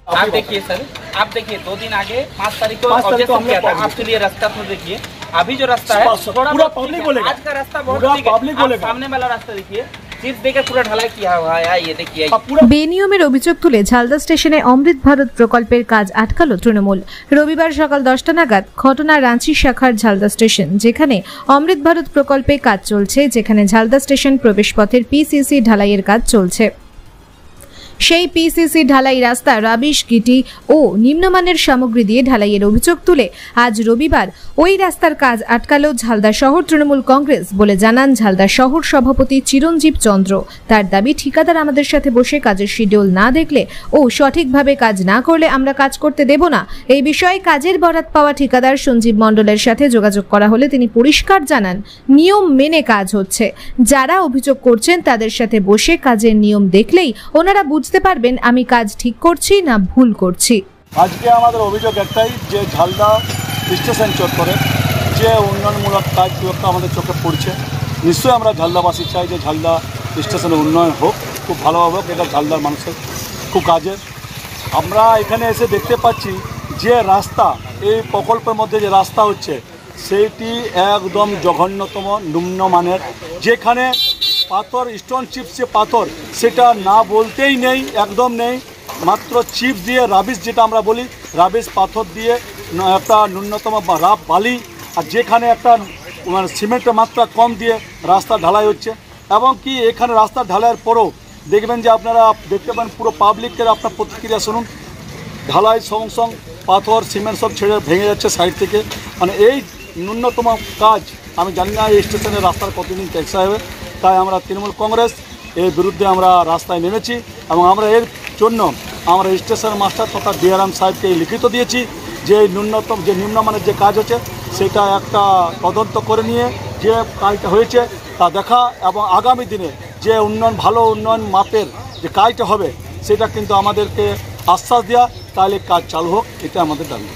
आप देखिए सर, आप देखिए 2 दिन आगे 5 तारीख को ऑब्जेक्शन किया था, आप चलिए रास्ता तो देखिए। अभी जो रास्ता है पूरा पब्लिक बोलेगा, आज का रास्ता बहुत ठीक है। सामने वाला रास्ता देखिए, सिर्फ देखे पूरा ढलाई किया हुआ है, ये देखिए। বেনিয়মের অভিযোগ তুলে ঝালদা স্টেশনে অমৃত ভারত প্রকল্পের কাজ আটকালো তৃণমূল। রবিবার সকাল 10টা নাগাদ ঘটনা রাঁচি শাখার ঝালদা স্টেশন, যেখানে অমৃত ভারত প্রকল্পে কাজ চলছে, যেখানে ঝালদা স্টেশন প্রবেশপথের পিসিসি ঢালাইয়ের কাজ চলছে। সেই পিসিসি ঢালাই রাস্তা রাবিশ গিটি ও নিম্নমানের সামগ্রী দিয়ে ঢালাইয়ের অভিযোগ তুলে আজ রবিবার ওই রাস্তার কাজ আটকালো ঝালদা শহর তৃণমূল কংগ্রেস বলে জানান ঝালদা শহর সভাপতি চিরঞ্জীব চন্দ্র। তার দাবি, ঠিকাদার আমাদের সাথে বসে কাজের শিডিউল না দেখলে ও সঠিকভাবে কাজ না করলে আমরা কাজ করতে দেব না। এই বিষয়ে কাজের বরাত পাওয়া ঠিকাদার সঞ্জীব মণ্ডলের সাথে যোগাযোগ করা হলে তিনি পরিষ্কার জানান, নিয়ম মেনে কাজ হচ্ছে। যারা অভিযোগ করছেন তাদের সাথে বসে কাজের নিয়ম দেখলেই ওনারা বুঝতে পারবেন আমি কাজ ঠিক করছি না ভুল করছি। আজকে আমাদের অভিযোগ একটাই যে ঝালদা স্টেশন চত্বরে যে উন্নয়নমূলক কাজগুলো আমাদের চোখে পড়ছে। নিশ্চয়ই আমরা ঝালদাবাসী চাই যে ঝালদা স্টেশনের উন্নয়ন হোক, খুব ভালোভাবে হোক, এটা ঝালদার মানুষের খুব কাজের। আমরা এখানে এসে দেখতে পাচ্ছি যে রাস্তা, এই প্রকল্পের মধ্যে যে রাস্তা হচ্ছে সেইটি একদম জঘন্যতম নিম্নমানের, যেখানে পাথর স্টোন চিপস যে পাথর সেটা না বলতেই নেই, একদম নেই। মাত্র চিপ দিয়ে রাবিশ, যেটা আমরা বলি রাবিশ পাথর দিয়ে একটা ন্যূনতম রাফ বালি, আর যেখানে একটা মানে সিমেন্টের মাত্রা কম দিয়ে রাস্তা ঢালাই হচ্ছে। এবং কি এখানে রাস্তা ঢালাইয়ের পরেও দেখবেন যে আপনারা দেখতে পান পুরো পাবলিকের আপনার প্রতিক্রিয়া শুনুন, ঢালাই সঙ্গ পাথর সিমেন্ট সব ছেড়ে ভেঙে যাচ্ছে সাইড থেকে। মানে এই ন্যূনতম কাজ আমি জানি না এই স্টেশনের রাস্তার কতদিন টেকসই হবে। তাই আমরা তৃণমূল কংগ্রেস এর বিরুদ্ধে আমরা রাস্তায় নেমেছি এবং আমরা এর জন্য আমরা স্টেশন মাস্টার তথা ডিআরএম সাহেবকে লিখিত দিয়েছি যে ন্যূনতম যে নিম্নমানের যে কাজ হচ্ছে সেটা একটা তদন্ত করে নিয়ে যে কাজটা হয়েছে তা দেখা এবং আগামী দিনে যে উন্নয়ন ভালো উন্নয়ন মাপের যে কাজটা হবে সেটা কিন্তু আমাদেরকে আশ্বাস দেওয়া, তাহলে কাজ চালু হোক, এটা আমাদের দাবি।